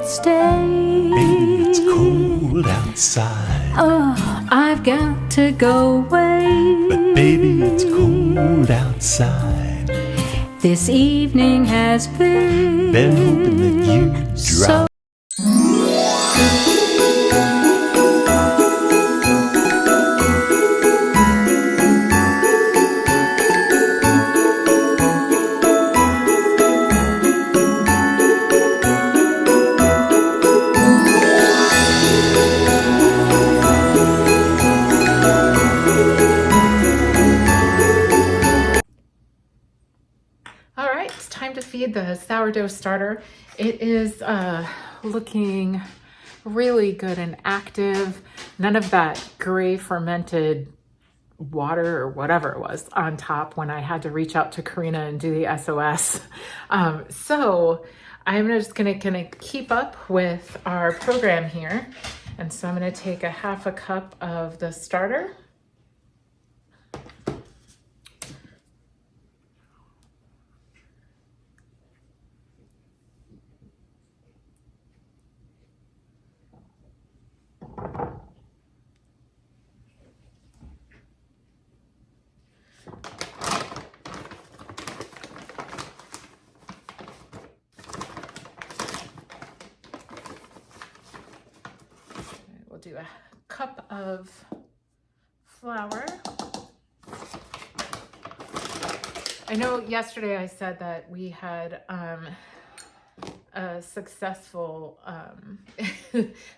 stay. Baby, it's cold outside. Oh, I've got to go away. But baby, it's cold outside. This evening has been hoping that you could so drop. All right, it's time to feed the sourdough starter. It is looking really good and active. None of that gray fermented water or whatever it was on top when I had to reach out to Karina and do the SOS. So I'm just gonna keep up with our program here. And so I'm gonna take a half a cup of the starter. We'll do a cup of flour. I know yesterday I said that we had a successful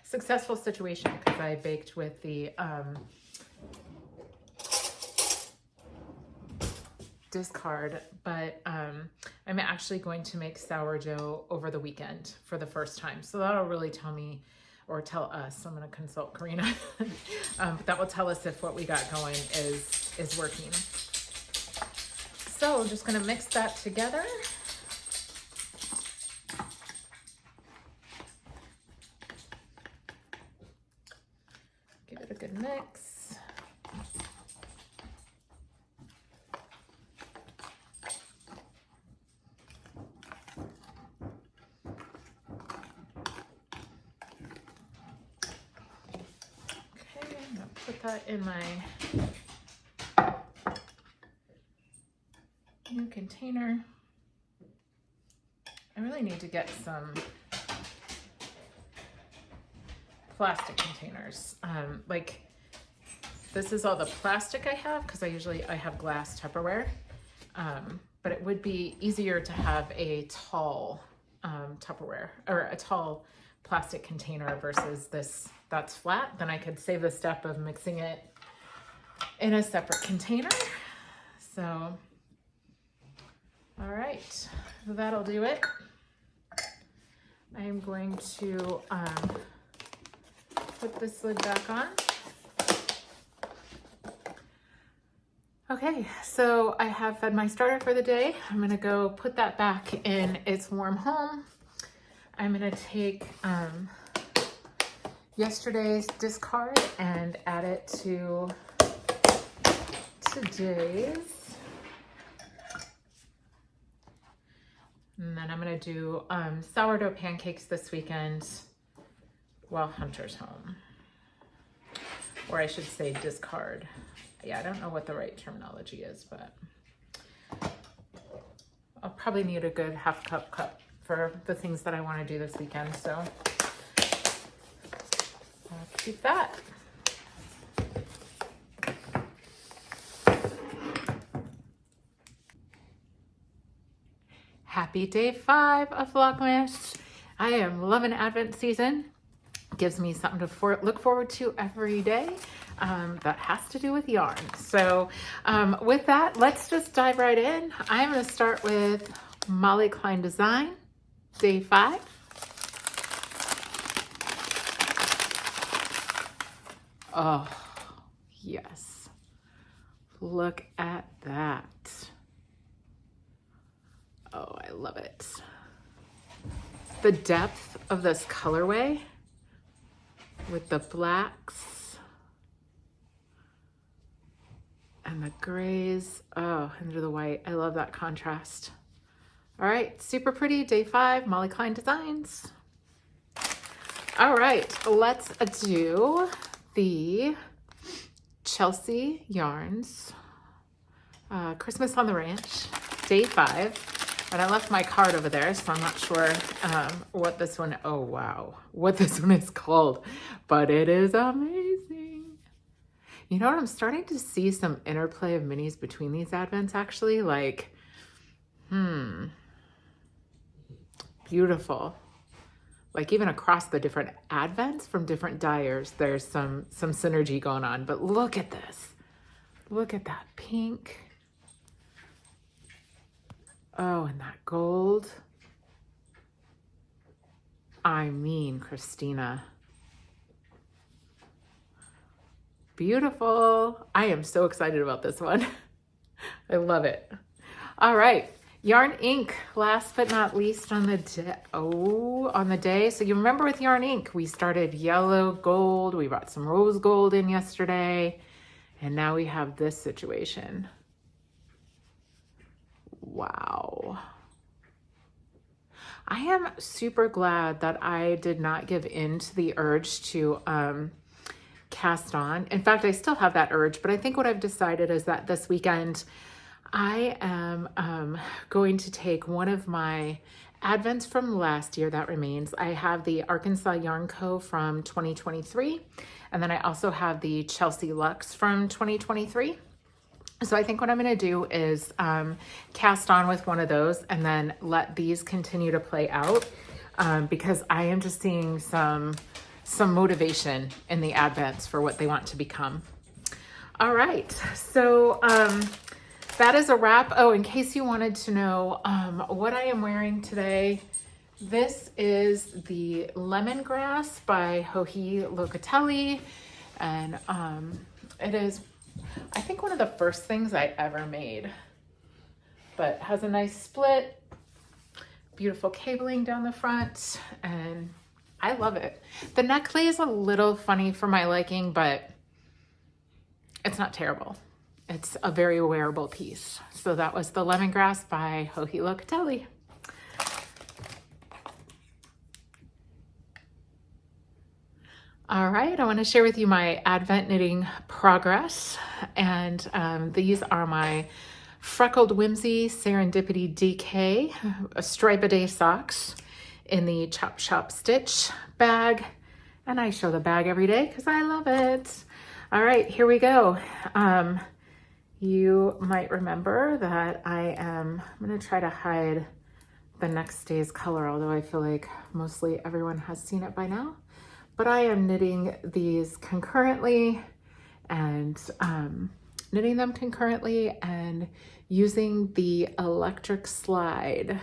successful situation because I baked with the discard, but I'm actually going to make sourdough over the weekend for the first time. So that'll really tell me, or tell us, I'm going to consult Karina, but that will tell us if what we got going is working. So I'm just going to mix that together. Give it a good mix. Put that in my new container. I really need to get some plastic containers. Like this is all the plastic I have because I have glass Tupperware, but it would be easier to have a tall Tupperware or a tall plastic container versus this that's flat. Then I could save the step of mixing it in a separate container. So, all right, that'll do it. I am going to put this lid back on. Okay, so I have fed my starter for the day. I'm gonna go put that back in its warm home. I'm gonna take yesterday's discard and add it to today's. And then I'm gonna do sourdough pancakes this weekend while Hunter's home. Or I should say discard. Yeah, I don't know what the right terminology is, but I'll probably need a good half cup for the things that I want to do this weekend, so I'll keep that. Happy day 5 of Vlogmas. I am loving Advent season. Gives me something to look forward to every day that has to do with yarn. So with that, let's just dive right in. I'm going to start with Molly Klein Design, day 5. Oh, yes. Look at that. Oh, I love it. The depth of this colorway with the blacks and the grays, oh, under the white. I love that contrast. All right, super pretty, day 5, Molly Klein Designs. All right, let's do the Chelsea Yarns Christmas on the Ranch, day 5. And I left my card over there, so I'm not sure what this one, oh wow, what this one is called, but it is amazing. You know what? I'm starting to see some interplay of minis between these advents, actually. Like, beautiful. Like, even across the different advents from different dyers, there's some synergy going on. But look at this. Look at that pink. Oh, and that gold. I mean, Christina. Beautiful. I am so excited about this one. I love it. All right. Yarn Ink, last but not least on the day. On the day. So you remember with Yarn Ink, we started yellow gold. We brought some rose gold in yesterday. And now we have this situation. Wow. I am super glad that I did not give in to the urge to cast on. In fact, I still have that urge, but I think what I've decided is that this weekend I am going to take one of my advents from last year that remains. I have the Arkansas Yarn Co. from 2023, and then I also have the Chelsea Luxe from 2023. So I think what I'm going to do is cast on with one of those and then let these continue to play out because I am just seeing some motivation in the advents for what they want to become. All right, so that is a wrap. Oh, in case you wanted to know what I am wearing today, this is the Lemongrass by Joji Locatelli, and it is, I think, one of the first things I ever made, but has a nice split, beautiful cabling down the front, and I love it. The neck lay is a little funny for my liking, but it's not terrible. It's a very wearable piece. So that was the Lemongrass by Joji Locatelli. All right, I want to share with you my Advent knitting progress. And these are my Freckled Whimsy Serendipity DK Stripe-A-Day socks in the Chop Shop Stitch bag. And I show the bag every day because I love it. All right, here we go. You might remember that I'm going to try to hide the next day's color, although I feel like mostly everyone has seen it by now. But I am knitting these concurrently and knitting them concurrently and using the electric slide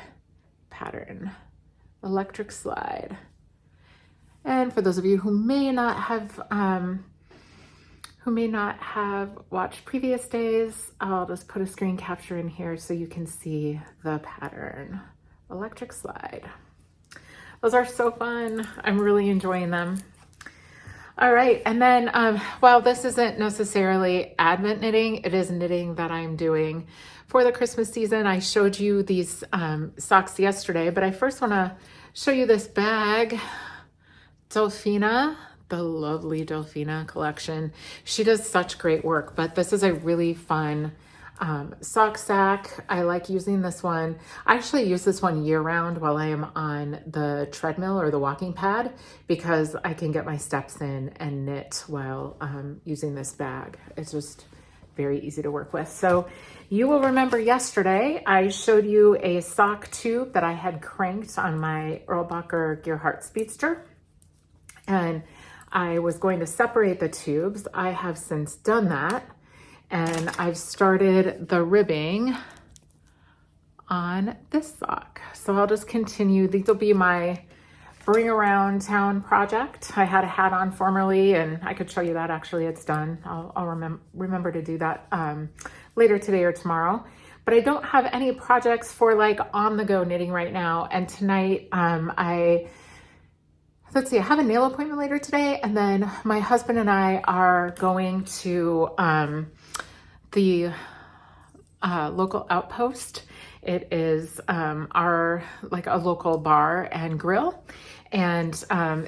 pattern. Electric slide. And for those of you who may not have watched previous days, I'll just put a screen capture in here so you can see the pattern. Electric slide. Those are so fun. I'm really enjoying them. All right, and then while this isn't necessarily Advent knitting, it is knitting that I'm doing for the Christmas season. I showed you these socks yesterday, but I first want to show you this bag. Delphina, the lovely Delphina collection. She does such great work, but this is a really fun sock sack. I like using this one. I actually use this one year round while I am on the treadmill or the walking pad because I can get my steps in and knit while using this bag. It's just very easy to work with. So you will remember yesterday I showed you a sock tube that I had cranked on my Erlbacher Gerhardt Speedster, and I was going to separate the tubes. I have since done that, and I've started the ribbing on this sock. So I'll just continue. These will be my bring around town project. I had a hat on formerly, and I could show you that. Actually, it's done. I'll remember to do that later today or tomorrow. But I don't have any projects for like on the go knitting right now. And tonight let's see, I have a nail appointment later today, and then my husband and I are going to the local outpost. It is a local bar and grill, and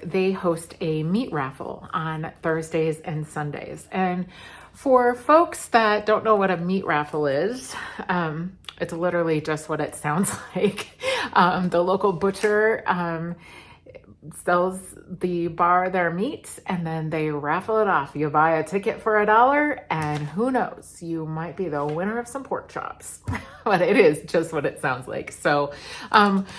they host a meat raffle on Thursdays and Sundays. And for folks that don't know what a meat raffle is, it's literally just what it sounds like. The local butcher sells the bar their meat, and then they raffle it off. You buy a ticket for $1, and who knows, you might be the winner of some pork chops. But it is just what it sounds like. So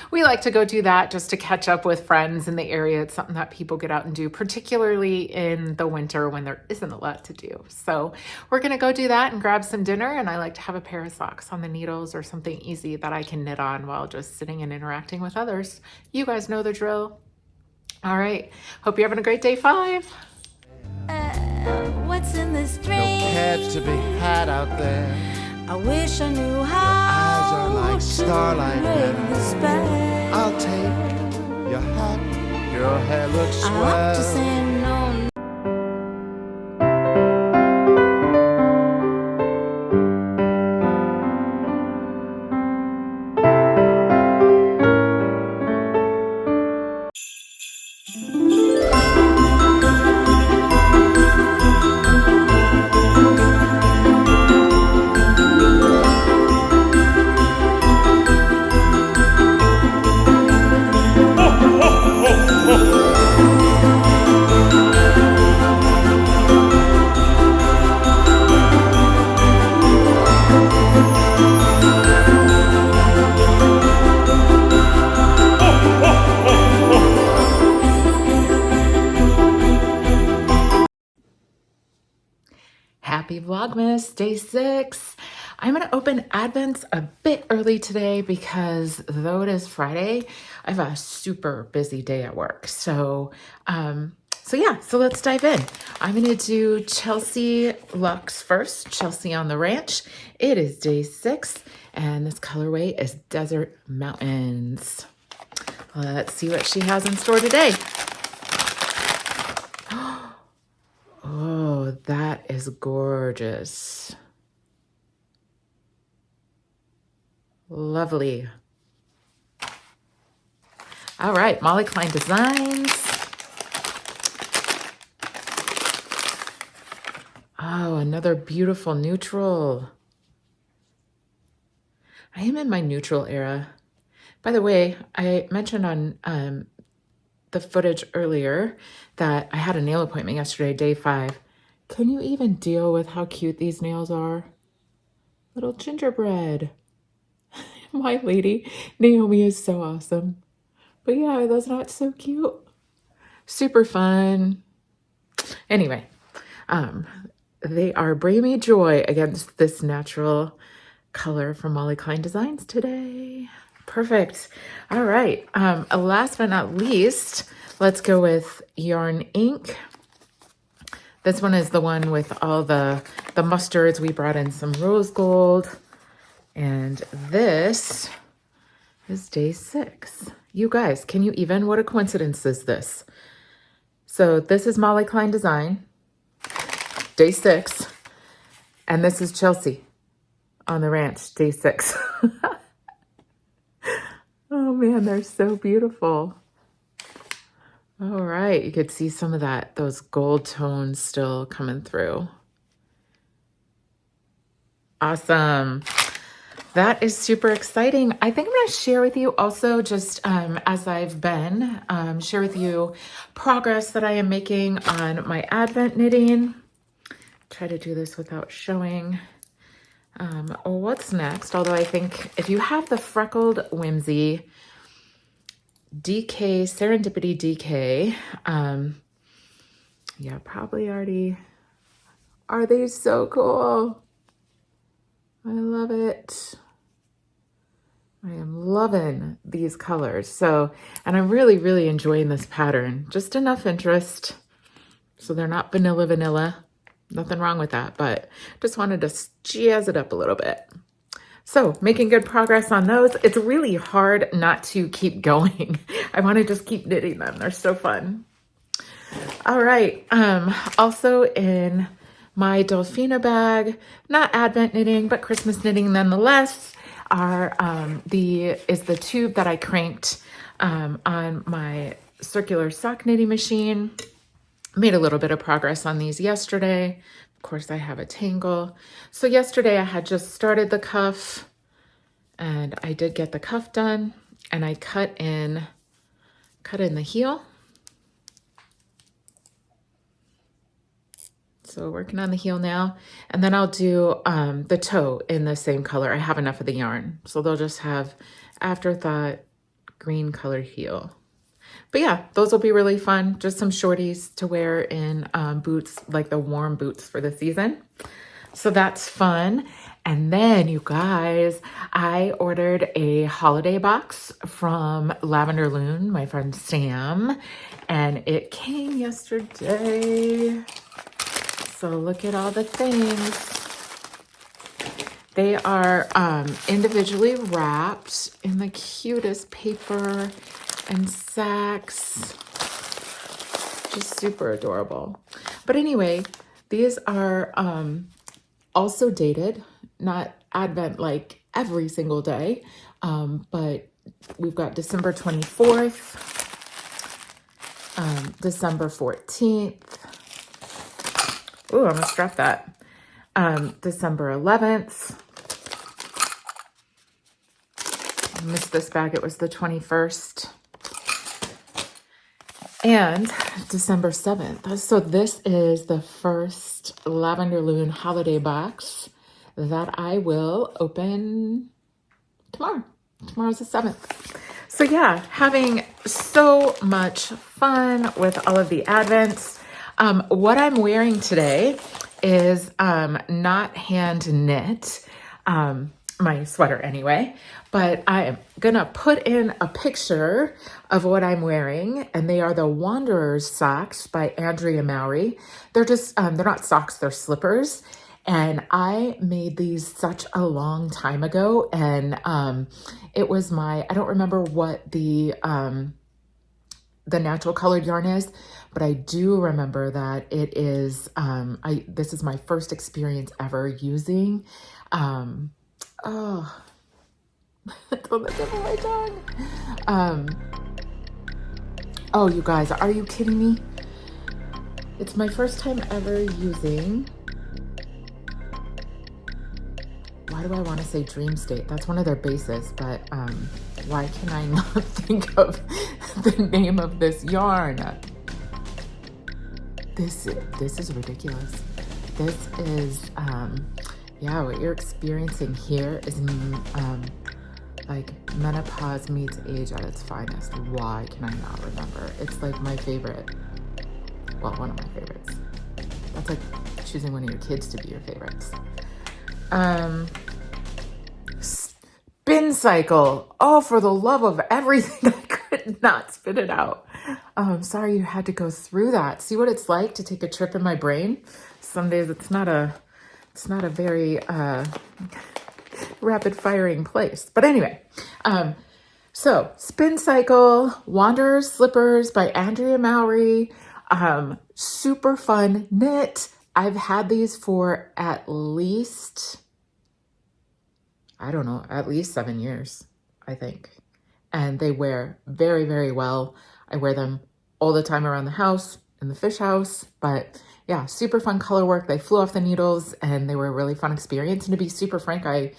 we like to go do that just to catch up with friends in the area. It's something that people get out and do, particularly in the winter when there isn't a lot to do. So we're gonna go do that and grab some dinner, and I like to have a pair of socks on the needles or something easy that I can knit on while just sitting and interacting with others. You guys know the drill. All right, hope you're having a great day 5. What's in this No dream? cabs to be had out there. I wish I knew how. Eyes are like to starlight break better. the spell. I'll take your hat. Your hair looks I hope to swell. say no. Happy Vlogmas, day 6. I'm going to open Advents a bit early today because though it is Friday, I have a super busy day at work. So let's dive in. I'm going to do Chelsea Luxe first, Chelsea on the Ranch. It is day 6, and this colorway is Desert Mountains. Let's see what she has in store today. Oh, that is gorgeous. Lovely. All right, Molly Klein Designs. Oh, another beautiful neutral. I am in my neutral era. By the way, I mentioned on the footage earlier that I had a nail appointment yesterday, day 5. Can you even deal with how cute these nails are? Little gingerbread. My lady, Naomi, is so awesome. But yeah, are those not so cute? Super fun. Anyway, they are bringing me joy against this natural color from Molly Klein Designs today. Perfect. All right. Last but not least, let's go with Yarn Ink. This one is the one with all the mustards. We brought in some rose gold. And this is day 6. You guys, can you even? What a coincidence is this? So this is Molly Klein Design, day 6. And this is Chelsea on the Ranch, day 6. Oh man, they're so beautiful. All right, you could see some of those gold tones still coming through. Awesome. That is super exciting. I think I'm going to share with you also, just as I've been, share with you progress that I am making on my Advent knitting. Try to do this without showing what's next. Although I think if you have the Freckled Whimsy DK, Serendipity DK, yeah, probably already. Are they so cool? I love it. I am loving these colors. So, and I'm really, really enjoying this pattern. Just enough interest. So they're not vanilla. Nothing wrong with that, but just wanted to jazz it up a little bit. So making good progress on those. It's really hard not to keep going. I want to just keep knitting them. They're so fun. All right. Also in my Delphina bag, not Advent knitting, but Christmas knitting nonetheless, is the tube that I cranked on my circular sock knitting machine. Made a little bit of progress on these yesterday. Of course, I have a tangle. So yesterday I had just started the cuff, and I did get the cuff done, and I cut in the heel. So working on the heel now, and then I'll do the toe in the same color. I have enough of the yarn, so they'll just have afterthought green colored heel. But yeah, those will be really fun. Just some shorties to wear in boots, like the warm boots for the season. So that's fun. And then you guys, I ordered a holiday box from Lavender Loon, my friend Sam, and it came yesterday. So look at all the things. They are individually wrapped in the cutest paper and sacks. Just super adorable. But anyway, these are also dated, not Advent like every single day, but we've got December 24th, December 14th. Ooh, I'm gonna strap that. December 11th. I missed this bag. It was the 21st. And December 7th. So this is the first Lavender Loon holiday box that I will open tomorrow. Tomorrow's the 7th. So yeah, having so much fun with all of the advents. What I'm wearing today is not hand knit, my sweater anyway, but I am gonna put in a picture of what I'm wearing, and they are the Wanderers socks by Andrea Mowry. They're just, they're not socks, they're slippers. And I made these such a long time ago, and it was I don't remember what the natural colored yarn is, but I do remember that it is, this is my first experience ever using, don't let me get my tongue. Oh, you guys, are you kidding me? It's my first time ever using, why do I want to say Dream State? That's one of their bases, but why can I not think of the name of this yarn? This is ridiculous. This is, yeah, what you're experiencing here is like menopause meets age at its finest. Why can I not remember? It's like my favorite, well, one of my favorites. That's like choosing one of your kids to be your favorites. Spin cycle. Oh, for the love of everything, I could not spit it out. I'm sorry you had to go through that. See what it's like to take a trip in my brain? Some days it's not a very rapid firing place. But anyway, so Spin Cycle, Wanderers Slippers by Andrea Mowry. Super fun knit. I've had these for at least, I don't know, at least 7 years, I think. And they wear very, very well. I wear them all the time around the house, in the fish house. But yeah, super fun color work. They flew off the needles and they were a really fun experience. And to be super frank, I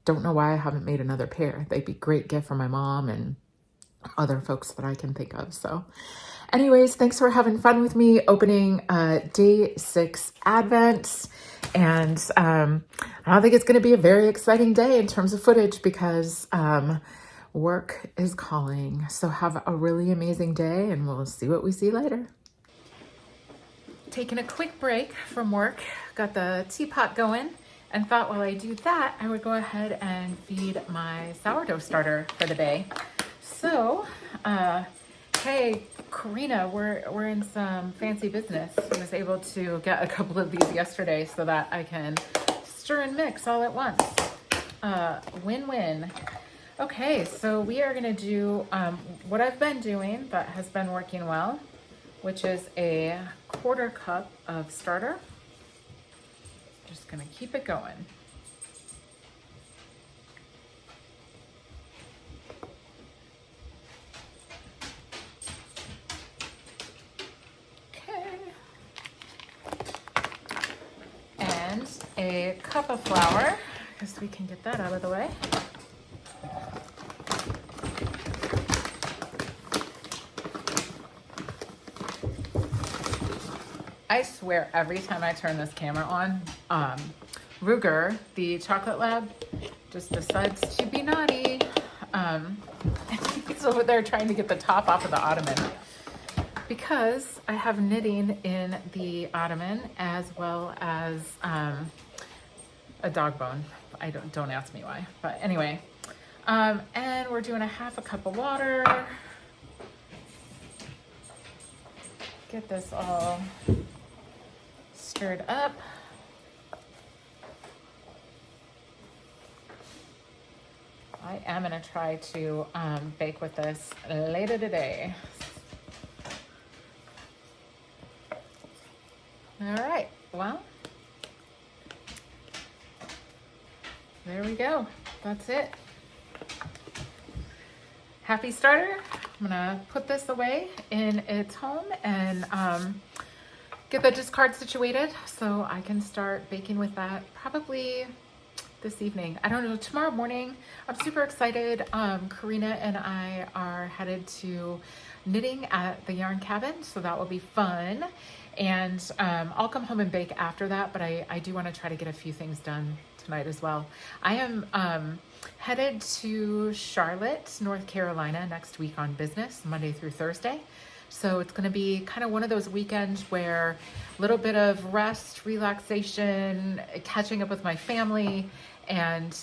don't know why I haven't made another pair. They'd be a great gift for my mom and other folks that I can think of. So anyways, thanks for having fun with me opening day 6 Advent. And I don't think it's going to be a very exciting day in terms of footage because work is calling. So have a really amazing day and we'll see what we see later. Taking a quick break from work, got the teapot going and thought while I do that, I would go ahead and feed my sourdough starter for the day. So, hey, Karina, we're in some fancy business. I was able to get a couple of these yesterday so that I can stir and mix all at once. Win-win. Okay, so we are gonna do what I've been doing that has been working well, which is a 1/4 cup of starter. Just gonna keep it going. a cup of flour, because we can get that out of the way. I swear every time I turn this camera on, Ruger, the chocolate lab, just decides to be naughty. He's over there trying to get the top off of the ottoman because I have knitting in the ottoman as well as a dog bone. Don't ask me why, but anyway. And we're doing a half a cup of water. Get this all stirred up. I am gonna try to bake with this later today. All right, well, there we go. That's it. Happy starter. I'm gonna put this away in its home and get the discard situated so I can start baking with that probably this evening. I don't know, tomorrow morning. I'm super excited. Karina and I are headed to knitting at the yarn cabin, so that will be fun. And I'll come home and bake after that, but I do want to try to get a few things done tonight as well. I am headed to Charlotte, North Carolina next week on business, Monday through Thursday. So it's going to be kind of one of those weekends where a little bit of rest, relaxation, catching up with my family, and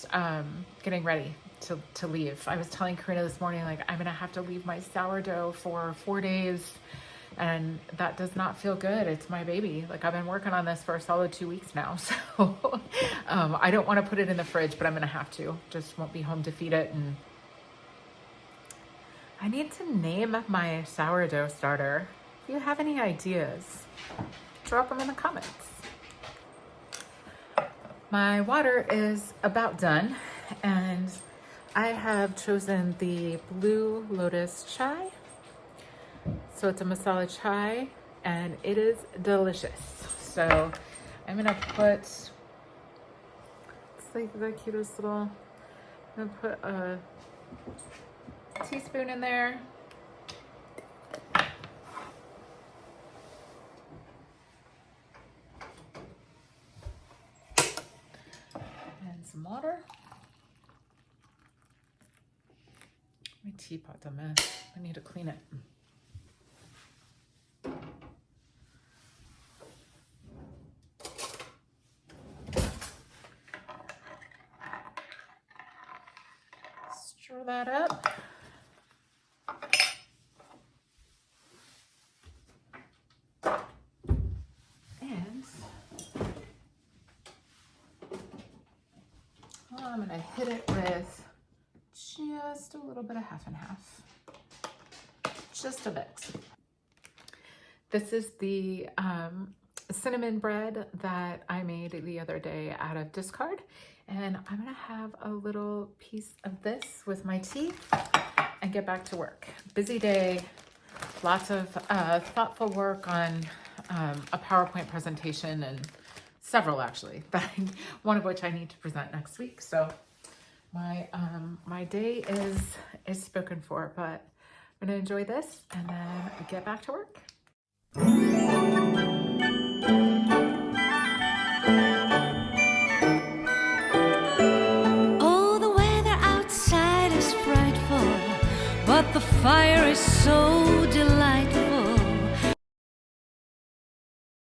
getting ready to leave. I was telling Karina this morning, like, I'm going to have to leave my sourdough for 4 days, and that does not feel good. It's my baby. Like, I've been working on this for a solid 2 weeks now, so I don't want to put it in the fridge, but I'm going to have to. Just won't be home to feed it. And I need to name my sourdough starter. If you have any ideas, drop them in the comments. My water is about done, and I have chosen the Blue Lotus chai. So it's a masala chai, and it is delicious. So I'm gonna put, it's like the cutest little, I'm gonna put a teaspoon in there. And some water. My teapot's a mess. I need to clean it. Stir that up. And I'm gonna hit it with just a little bit of half and half. Just a mix. This is the cinnamon bread that I made the other day out of discard. And I'm gonna have a little piece of this with my tea and get back to work. Busy day, lots of thoughtful work on a PowerPoint presentation, and several actually, one of which I need to present next week. So my day is spoken for, but I'm gonna enjoy this and then get back to work. Oh, the weather outside is frightful, but the fire is so delightful.